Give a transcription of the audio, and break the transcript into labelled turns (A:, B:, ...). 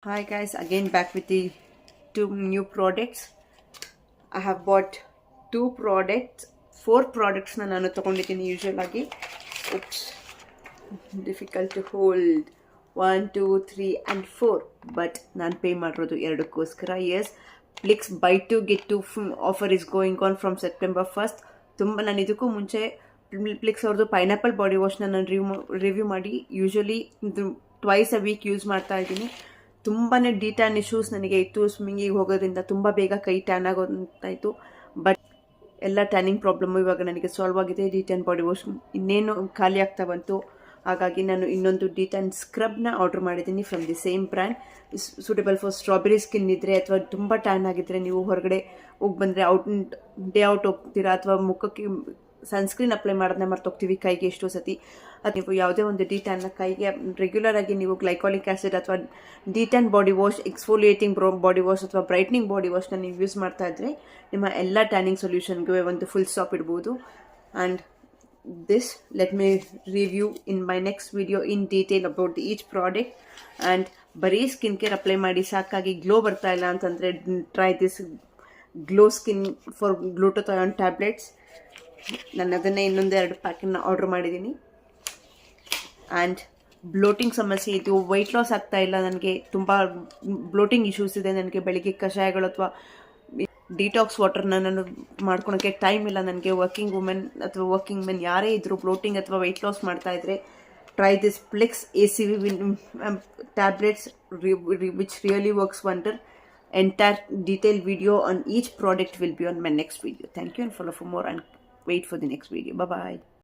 A: Hi guys, again back with the two new products. I have bought four products ನಾನು ತಗೊಂಡಿದ್ದೀನಿ usual ಆಗಿ. Oops, difficult to hold. 1, 2, 3 and 4. But ನಾನು pay ಮಾಡಿರೋದು ಎರಡಕ್ಕೋಸ್ಕರ. Yes, Plix buy 2 get 2 offer is going on from September 1st. ನಾನು ಇದಕ್ಕೂ ಮುಂಚೆ ಪ್ಲಿಕ್ಸ್ ಅವ್ರದ್ದು pineapple body ವಾಶ್ನ ನಾನು ರಿವ್ಯೂ ಮಾಡಿ usually twice a week use ಮಾಡ್ತಾ ಇದ್ದೀನಿ. ತುಂಬಾ ಡಿಟ್ಯಾನ್ ಇಶ್ಯೂಸ್ ನನಗೆ ಇತ್ತು. ಸ್ವಿಮ್ಮಿಂಗಿಗೆ ಹೋಗೋದ್ರಿಂದ ತುಂಬ ಬೇಗ ಕೈ ಟ್ಯಾನ್ ಆಗೋಂತಾಯಿತು. ಬಟ್ ಎಲ್ಲ ಟ್ಯಾನಿಂಗ್ ಪ್ರಾಬ್ಲಮ್ಮು ಇವಾಗ ನನಗೆ ಸಾಲ್ವ್ ಆಗಿದೆ. ಡಿಟ್ಯಾನ್ ಬಾಡಿ ವಾಶ್ ಇನ್ನೇನು ಖಾಲಿ ಆಗ್ತಾ ಬಂತು. ಹಾಗಾಗಿ ನಾನು ಇನ್ನೊಂದು ಡಿಟ್ಯಾನ್ ಸ್ಕ್ರಬ್ನ ಆರ್ಡರ್ ಮಾಡಿದ್ದೀನಿ from the same brand. Suitable for strawberry skin ಇದ್ದರೆ ಅಥವಾ ತುಂಬ ಟ್ಯಾನ್ ಆಗಿದ್ದರೆ, ನೀವು ಹೊರಗಡೆ ಹೋಗಿ ಬಂದರೆ ಡೇ ಔಟ್ ಹೋಗ್ತೀರಾ ಅಥವಾ ಮುಖಕ್ಕೆ ಸನ್ಸ್ಕ್ರೀನ್ ಅಪ್ಲೈ ಮಾಡೋದನ್ನ ಮರ್ತೋಗ್ತೀವಿ ಕೈಗೆ ಎಷ್ಟೋ ಸತಿ. ಅದು ನೀವು ಯಾವುದೇ ಒಂದು ಡಿಟ್ಯಾನ್ನ ಕೈಗೆ ರೆಗ್ಯುಲರ್ ಆಗಿ ನೀವು ಗ್ಲೈಕಾಲಿಕ್ ಆ್ಯಸಿಡ್ ಅಥವಾ de-tan body wash, exfoliating body wash ಅಥವಾ ಬ್ರೈಟ್ನಿಂಗ್ ಬಾಡಿ ವಾಶ್ನ ನೀವು ಯೂಸ್ ಮಾಡ್ತಾ ಇದ್ದರೆ ನಿಮ್ಮ ಎಲ್ಲ ಟ್ಯಾನಿಂಗ್ ಸೊಲ್ಯೂಷನ್ಗೆ ಒಂದು ಫುಲ್ ಸ್ಟಾಪ್ ಇಡ್ಬೋದು. And this let me review in my next video in detail about each product. And ಬರೀ ಸ್ಕಿನ್ ಕೇರ್ ಅಪ್ಲೈ ಮಾಡಿ ಸಾಕಾಗಿ ಗ್ಲೋ ಬರ್ತಾ ಇಲ್ಲ ಅಂತಂದರೆ try this glow skin for glutathione tablets. ನಾನು ಅದನ್ನೇ ಇನ್ನೊಂದು 2 ಪ್ಯಾಕನ್ನು ಆರ್ಡರ್ ಮಾಡಿದ್ದೀನಿ. ಆ್ಯಂಡ್ ಬ್ಲೋಟಿಂಗ್ ಸಮಸ್ಯೆ ಇದು, ವೆಯ್ಟ್ ಲಾಸ್ ಆಗ್ತಾ ಇಲ್ಲ ನನಗೆ, ತುಂಬ ಬ್ಲೋಟಿಂಗ್ ಇಶ್ಯೂಸ್ ಇದೆ ನನಗೆ. ಬೆಳಿಗ್ಗೆ ಕಷಾಯಗಳು ಅಥವಾ ಡಿಟಾಕ್ಸ್ ವಾಟರ್ನ ನಾನು ಮಾಡ್ಕೊಳಕ್ಕೆ ಟೈಮ್ ಇಲ್ಲ ನನಗೆ. ವರ್ಕಿಂಗ್ ವುಮೆನ್ ಅಥವಾ ವರ್ಕಿಂಗ್ ಮೆನ್ ಯಾರೇ ಇದ್ದರೂ ಬ್ಲೋಟಿಂಗ್ ಅಥವಾ ವೆಯ್ಟ್ ಲಾಸ್ ಮಾಡ್ತಾ ಇದ್ದರೆ try this Plix ACV tablets which really works wonder. Entire detailed video on each product will be on my next video. Thank you and follow for more and wait for the next video. Bye bye.